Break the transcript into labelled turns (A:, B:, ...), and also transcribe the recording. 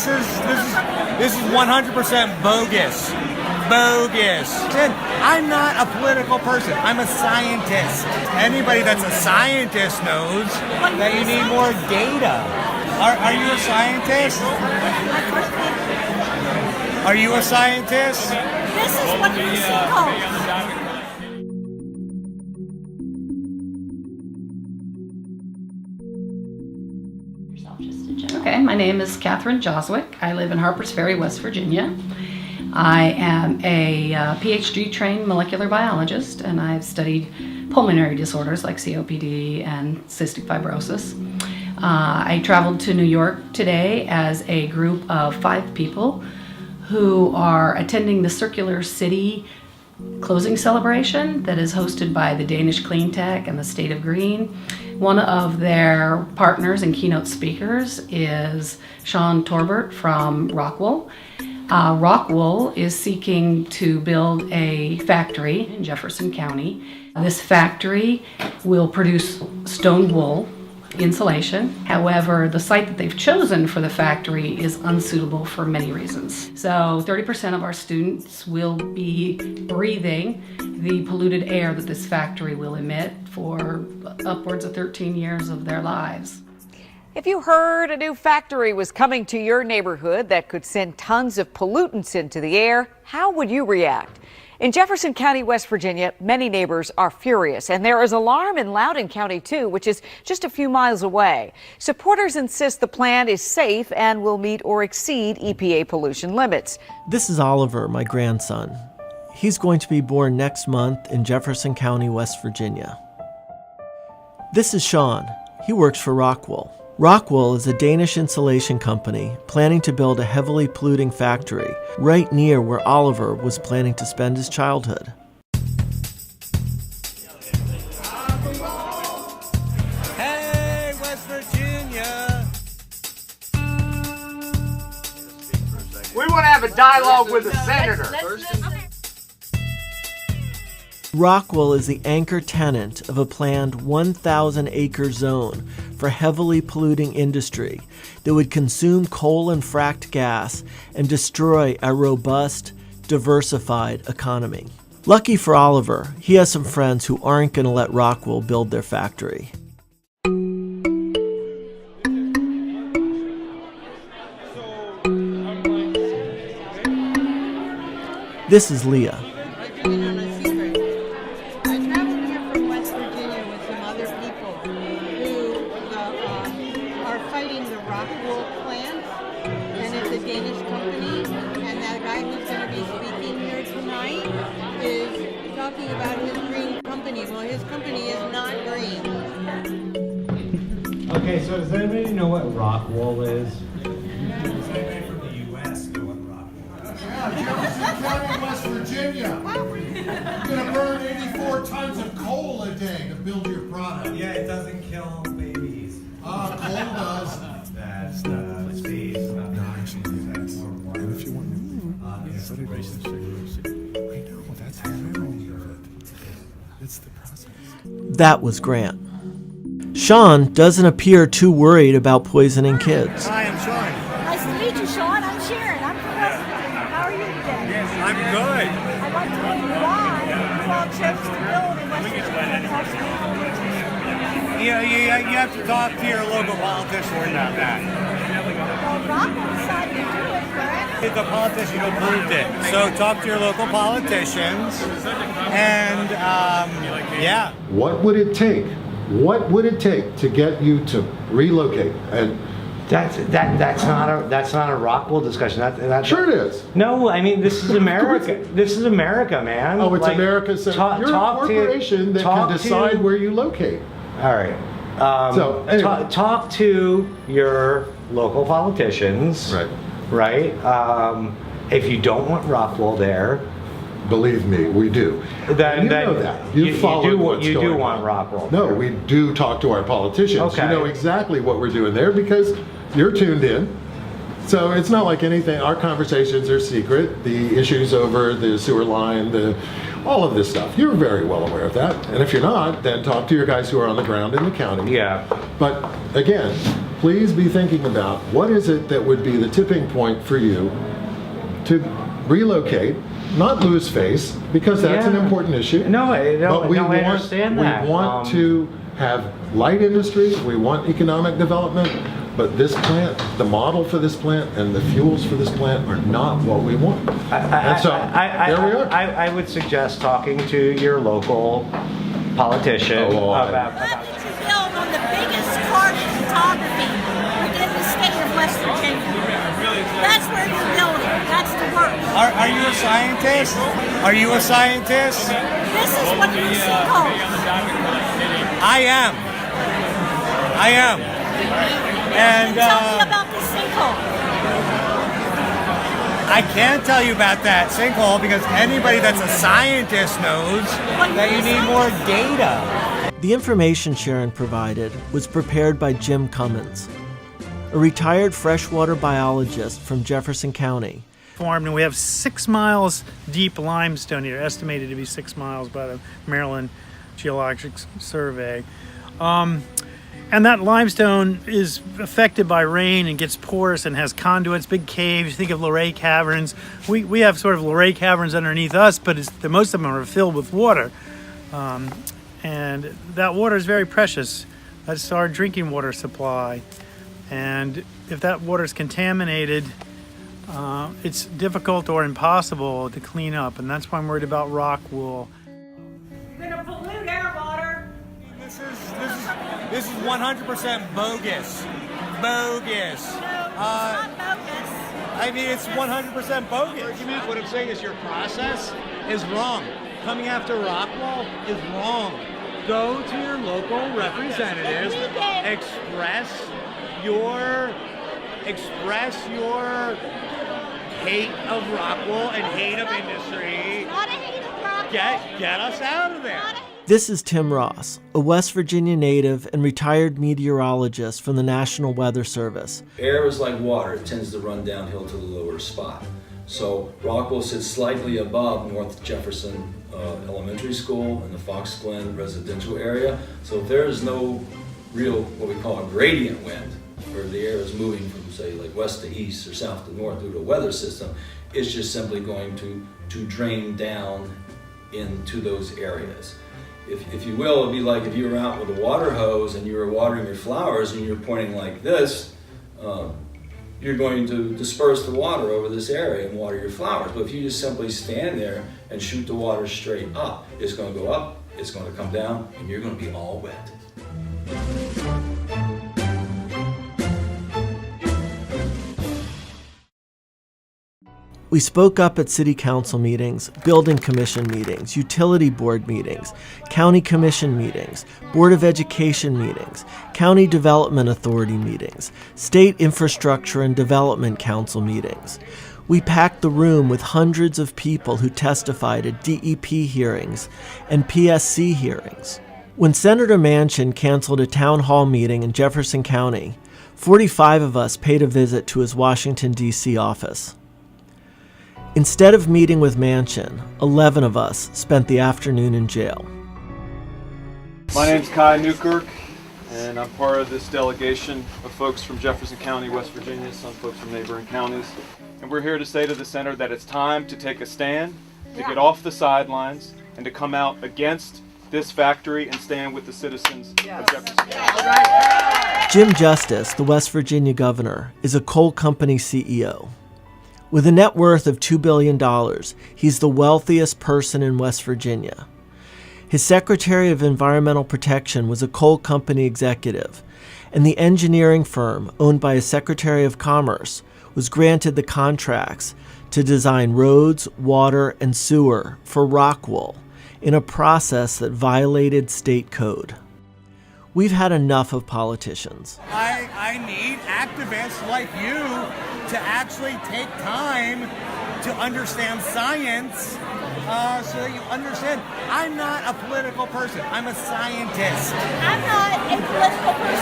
A: this is 100% bogus. Bogus. And I'm not a political person. I'm a scientist. Anybody that's a scientist knows that you need more data. Are you a scientist? Are you a scientist?
B: This is what we see.
C: Okay, my name is Catherine Joswick. I live in Harpers Ferry, West Virginia. I am a PhD trained molecular biologist, and I've studied pulmonary disorders like COPD and cystic fibrosis. I traveled to New York today as a group of 5 people who are attending the Circular City closing celebration that is hosted by the Danish Clean Tech and the State of Green. One of their partners and keynote speakers is Sean Torbert from Rockwool. Rockwool is seeking to build a factory in Jefferson County. This factory will produce stone wool insulation. However, the site that they've chosen for the factory is unsuitable for many reasons. So 30% of our students will be breathing the polluted air that this factory will emit for upwards of 13 years of their lives.
D: If you heard a new factory was coming to your neighborhood that could send tons of pollutants into the air, how would you react? In Jefferson County, West Virginia, many neighbors are furious, and there is alarm in Loudoun County, too, which is just a few miles away. Supporters insist the plant is safe and will meet or exceed EPA pollution limits.
E: This is Oliver, my grandson. He's going to be born next month in Jefferson County, West Virginia. This is Sean. He works for Rockwool. Rockwool is a Danish insulation company planning to build a heavily polluting factory right near where Oliver was planning to spend his childhood.
A: Hey, West Virginia!
F: We want to have a dialogue with the senator.
E: Rockwool is the anchor tenant of a planned 1,000-acre zone for heavily polluting industry that would consume coal and fracked gas and destroy a robust, diversified economy. Lucky for Oliver, he has some friends who aren't going to let Rockwool build their factory. This is Leah.
G: About his green company. Well, his company is not green.
H: Okay, so does anybody know what Rockwool is?
I: Anybody from the U.S. know what Rockwool is? Yeah, Jefferson County, West Virginia. You're gonna burn 84 tons of coal a day to build your product.
H: Yeah, it doesn't kill babies.
I: Coal does.
H: That's the space. No, actually, that's more important. If you want it's the process.
E: That was Grant. Sean doesn't appear too worried about poisoning kids.
A: Hi, I'm Sean.
B: Nice to meet you, Sean. I'm Sharon. I'm from West Virginia. How are you today?
A: Yes, I'm good.
B: I'd like to know why you all chose to build in West Virginia.
A: You have to talk to your local politician about that.
B: Well, Rockwool decided to do it, correct?
A: The politician approved it. So talk to your local politicians and yeah.
J: What would it take? What would it take to get you to relocate? And
F: That's not a Rockwool discussion. That's
J: sure it is.
F: No, I mean this is America. This is America, man.
J: Oh, it's like, America. So you're a corporation that can decide where you locate.
F: All right.
J: So anyway.
F: Talk to your local politicians.
J: Right.
F: Right. If you don't want Rockwool there,
J: believe me, we do.
F: Then
J: you know that. You do
F: want Rockwool.
J: No, we do talk to our politicians.
F: Okay.
J: You know exactly what we're doing there because you're tuned in. So it's not like anything. Our conversations are secret. The issues over the sewer line, all of this stuff. You're very well aware of that. And if you're not, then talk to your guys who are on the ground in the county.
F: Yeah.
J: But again, please be thinking about what is it that would be the tipping point for you to relocate, not lose face, because that's an important issue.
F: I understand that.
J: We want to have light industry, we want economic development, but this plant, the model for this plant and the fuels for this plant are not what we want. And so, there we are.
F: I would suggest talking to your local politician about
B: What did you build on the biggest carbon photography within the state of West Virginia? That's where you're building. That's the work.
A: Are you a scientist? Are you a scientist?
B: This is one of the sinkholes.
A: I am. And
B: Tell me about this sinkhole.
A: I can't tell you about that sinkhole because anybody that's a scientist knows that you need more data.
E: The information Sharon provided was prepared by Jim Cummins, a retired freshwater biologist from Jefferson County.
K: And we have 6 miles deep limestone here, estimated to be 6 miles by the Maryland Geologic Survey. And that limestone is affected by rain and gets porous and has conduits, big caves. Think of Luray Caverns. We have sort of Luray Caverns underneath us, but most of them are filled with water. And that water is very precious. That's our drinking water supply. And if that water is contaminated, it's difficult or impossible to clean up. And that's why I'm worried about rock wool.
B: You're going to pollute our water.
A: This is 100% bogus. Bogus.
B: No, it's not bogus.
A: I mean, it's 100% bogus. What I'm saying is your process is wrong. Coming after Rockwell is wrong. Go to your local representatives, express your hate of Rockwell and hate of industry.
B: Not a hate of Rockwell.
A: Get us out of there.
E: This is Tim Ross, a West Virginia native and retired meteorologist from the National Weather Service.
L: Air is like water, it tends to run downhill to the lower spot. So Rockwell sits slightly above North Jefferson Elementary School in the Fox Glen residential area. So if there is no real, what we call a gradient wind, where the air is moving from, say, like west to east or south to north due to a weather system, it's just simply going to drain down into those areas. If you will, it'd be like if you were out with a water hose and you were watering your flowers and you're pointing like this, you're going to disperse the water over this area and water your flowers. But if you just simply stand there and shoot the water straight up, it's going to go up, it's going to come down, and you're going to be all wet.
E: We spoke up at city council meetings, building commission meetings, utility board meetings, county commission meetings, board of education meetings, county development authority meetings, state infrastructure and development council meetings. We packed the room with hundreds of people who testified at DEP hearings and PSC hearings. When Senator Manchin canceled a town hall meeting in Jefferson County, 45 of us paid a visit to his Washington, D.C. office. Instead of meeting with Manchin, 11 of us spent the afternoon in jail.
M: My name's Kai Newkirk, and I'm part of this delegation of folks from Jefferson County, West Virginia, some folks from neighboring counties. And we're here to say to the center that it's time to take a stand, to get off the sidelines, and to come out against this factory and stand with the citizens of Jefferson County.
E: Jim Justice, the West Virginia governor, is a coal company CEO. With a net worth of $2 billion, he's the wealthiest person in West Virginia. His Secretary of Environmental Protection was a coal company executive, and the engineering firm owned by his Secretary of Commerce was granted the contracts to design roads, water, and sewer for Rockwool in a process that violated state code. We've had enough of politicians.
A: I need activists like you to actually take time to understand science so that you understand. I'm not a political person. I'm a scientist.
B: I'm not a political person